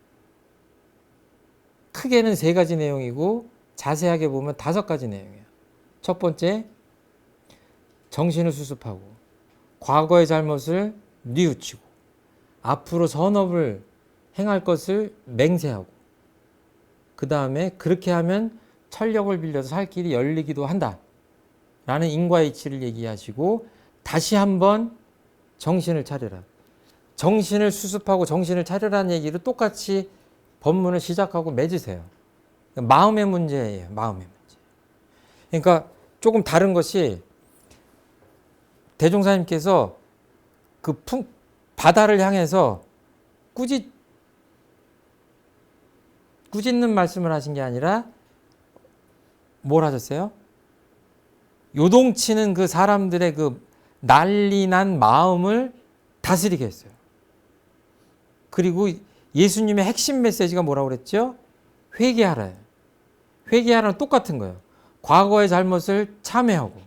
크게는 3가지 내용이고 자세하게 보면 5가지 내용이에요. 첫 번째, 정신을 수습하고 과거의 잘못을 뉘우치고 앞으로 선업을 행할 것을 맹세하고 그 다음에 그렇게 하면 천력을 빌려서 살 길이 열리기도 한다 라는 인과의 이치를 얘기하시고 다시 한번 정신을 차려라. 정신을 수습하고 정신을 차려라는 얘기를 똑같이 법문을 시작하고 맺으세요. 마음의 문제예요. 마음의 문제. 그러니까 조금 다른 것이 대종사님께서 그 바다를 향해서 꾸짖는 말씀을 하신 게 아니라 뭘 하셨어요? 요동치는 그 사람들의 그 난리 난 마음을 다스리게 했어요. 그리고 예수님의 핵심 메시지가 뭐라고 그랬죠? 회개하라요. 회개하라는 똑같은 거예요. 과거의 잘못을 참회하고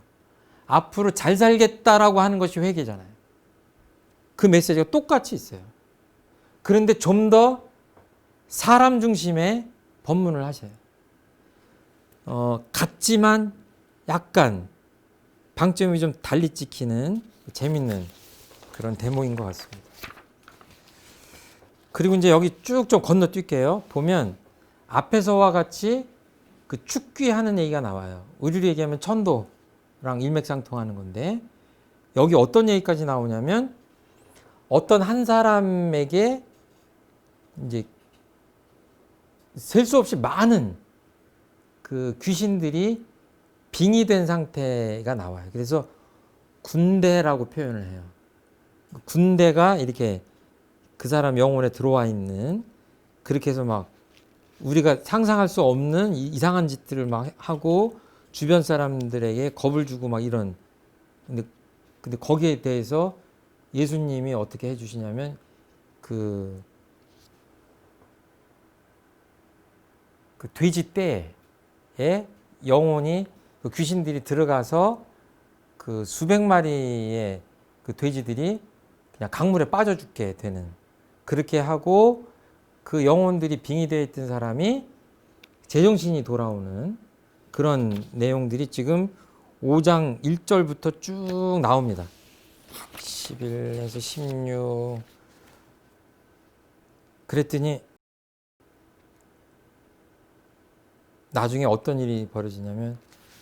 앞으로 잘 살겠다라고 하는 것이 회개잖아요. 그 메시지가 똑같이 있어요. 그런데 좀 더 사람 중심의 법문을 하셔요. 같지만 약간 방점이 좀 달리 찍히는 재밌는 그런 대목인 것 같습니다. 그리고 이제 여기 쭉 좀 건너뛸게요. 보면 앞에서와 같이 그 축귀하는 얘기가 나와요. 우리로 얘기하면 천도랑 일맥상통하는 건데 여기 어떤 얘기까지 나오냐면 어떤 한 사람에게 이제 셀 수 없이 많은 그 귀신들이 빙의된 상태가 나와요. 그래서 군대라고 표현을 해요. 군대가 이렇게 그 사람 영혼에 들어와 있는, 그렇게 해서 막 우리가 상상할 수 없는 이상한 짓들을 막 하고 주변 사람들에게 겁을 주고 막 이런. 근데 거기에 대해서 예수님이 어떻게 해주시냐면 그 돼지 떼에 영혼이 그 귀신들이 들어가서 그 수백 마리의 그 돼지들이 그냥 강물에 빠져 죽게 되는, 그렇게 하고 그 영혼들이 빙의되어 있던 사람이 제정신이 돌아오는 그런 내용들이 지금 5장 1절부터 쭉 나옵니다. 11에서 16. 그랬더니 나중에 어떤 일이 벌어지냐면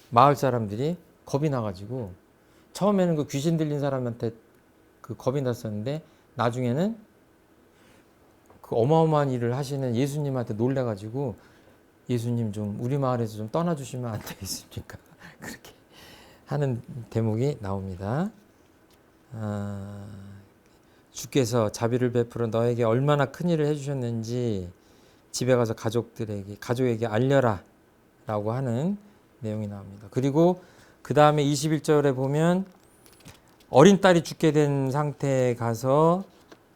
마을 사람들이 겁이 나가지고, 처음에는 그 귀신 들린 사람한테 그 겁이 났었는데 나중에는 그 어마어마한 일을 하시는 예수님한테 놀래가지고 예수님 좀 우리 마을에서 좀 떠나주시면 안 되겠습니까? 그렇게 하는 대목이 나옵니다. 주께서 자비를 베풀어 너에게 얼마나 큰 일을 해주셨는지 집에 가서 가족에게 알려라 라고 하는 내용이 나옵니다. 그리고 그 다음에 21절에 보면 어린 딸이 죽게 된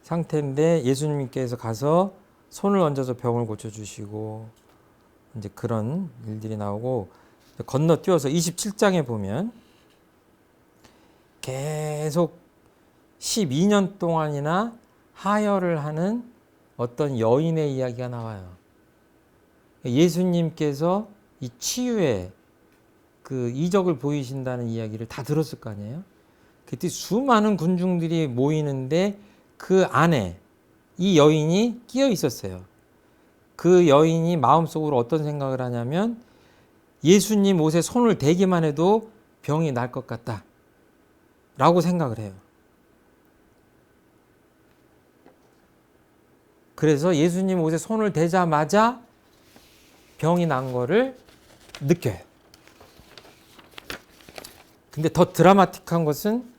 상태인데 예수님께서 가서 손을 얹어서 병을 고쳐주시고 이제 그런 일들이 나오고, 건너뛰어서 27장에 보면 계속 12년 동안이나 하혈을 하는 어떤 여인의 이야기가 나와요. 예수님께서 이 치유의 그 이적을 보이신다는 이야기를 다 들었을 거 아니에요. 그때 수많은 군중들이 모이는데 그 안에 이 여인이 끼어 있었어요. 그 여인이 마음속으로 어떤 생각을 하냐면 예수님 옷에 손을 대기만 해도 병이 날 것 같다 라고 생각을 해요. 그래서 예수님 옷에 손을 대자마자 병이 난 거를 느껴요. 근데 더 드라마틱한 것은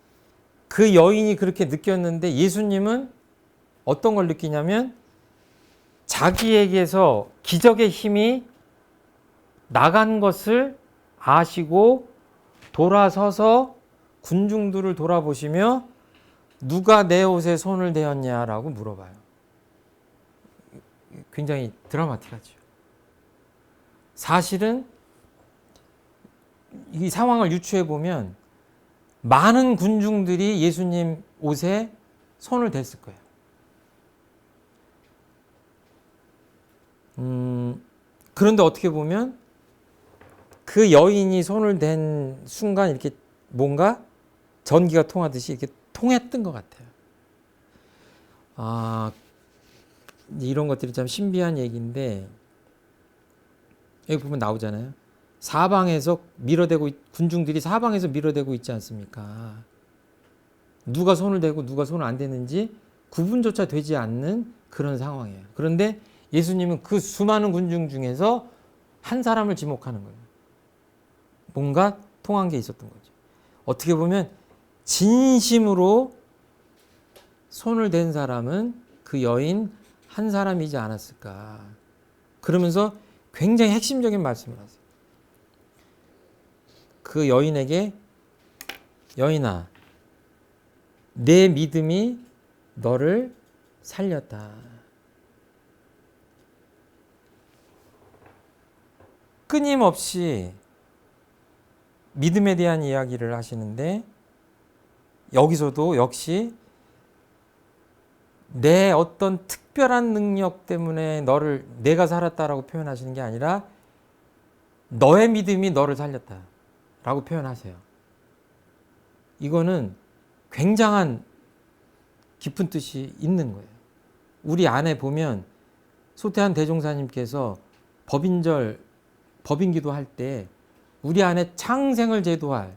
그 여인이 그렇게 느꼈는데 예수님은 어떤 걸 느끼냐면 자기에게서 기적의 힘이 나간 것을 아시고 돌아서서 군중들을 돌아보시며 누가 내 옷에 손을 대었냐라고 물어봐요. 굉장히 드라마틱하죠. 사실은 이 상황을 유추해 보면 많은 군중들이 예수님 옷에 손을 댔을 거예요. 그런데 어떻게 보면 그 여인이 손을 댄 순간 이렇게 뭔가 전기가 통하듯이 이렇게 통했던 것 같아요. 이런 것들이 참 신비한 얘기인데 여기 보면 나오잖아요. 사방에서 군중들이 사방에서 밀어대고 있지 않습니까? 누가 손을 대고 누가 손을 안 대는지 구분조차 되지 않는 그런 상황이에요. 그런데 예수님은 그 수많은 군중 중에서 한 사람을 지목하는 거예요. 뭔가 통한 게 있었던 거죠. 어떻게 보면 진심으로 손을 댄 사람은 그 여인 한 사람이지 않았을까. 그러면서 굉장히 핵심적인 말씀을 하세요. 그 여인에게 여인아, 내 믿음이 너를 살렸다. 끊임없이 믿음에 대한 이야기를 하시는데 여기서도 역시 내 어떤 특별한 능력 때문에 너를 내가 살았다라고 표현하시는 게 아니라 너의 믿음이 너를 살렸다라고 표현하세요. 이거는 굉장한 깊은 뜻이 있는 거예요. 우리 안에 보면 소태한 대종사님께서 법인기도 할 때 우리 안에 창생을 제도할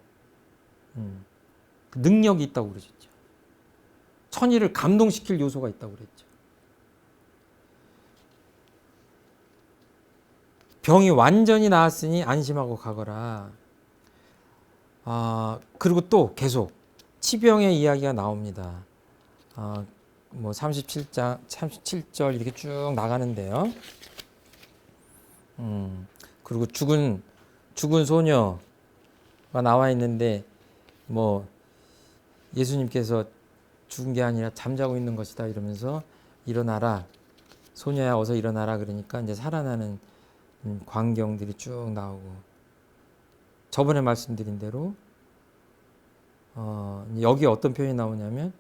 능력이 있다고 그러셨죠. 천의를 감동시킬 요소가 있다고 그랬죠. 병이 완전히 나았으니 안심하고 가거라. 그리고 또 계속 치병의 이야기가 나옵니다. 뭐 37절 이렇게 쭉 나가는데요. 그리고 죽은 소녀가 나와 있는데 뭐 예수님께서 죽은 게 아니라 잠자고 있는 것이다 이러면서 일어나라, 소녀야 어서 일어나라 그러니까 이제 살아나는 광경들이 쭉 나오고, 저번에 말씀드린 대로 여기 어떤 표현이 나오냐면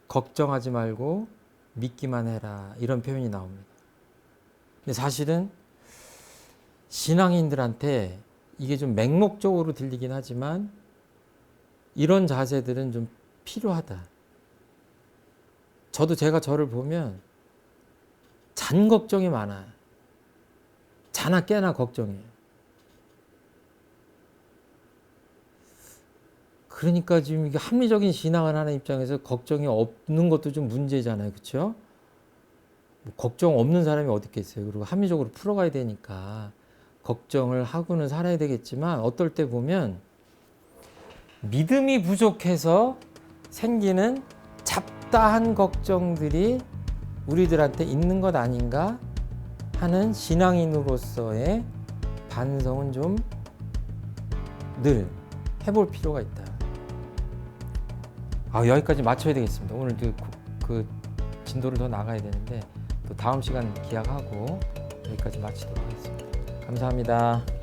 걱정하지 말고 믿기만 해라 이런 표현이 나옵니다. 근데 사실은 신앙인들한테 이게 좀 맹목적으로 들리긴 하지만 이런 자세들은 좀 필요하다. 저도 제가 저를 보면 잔 걱정이 많아요. 자나 깨나 걱정이에요. 그러니까 지금 이게 합리적인 신앙을 하는 입장에서 걱정이 없는 것도 좀 문제잖아요. 그렇죠? 뭐 걱정 없는 사람이 어디 있겠어요. 그리고 합리적으로 풀어가야 되니까 걱정을 하고는 살아야 되겠지만 어떨 때 보면 믿음이 부족해서 생기는 잡다한 걱정들이 우리들한테 있는 것 아닌가 하는 신앙인으로서의 반성은 좀 늘 해볼 필요가 있다. 여기까지 맞춰야 되겠습니다. 오늘 그 진도를 더 나가야 되는데 또 다음 시간 기약하고 여기까지 마치도록 하겠습니다. 감사합니다.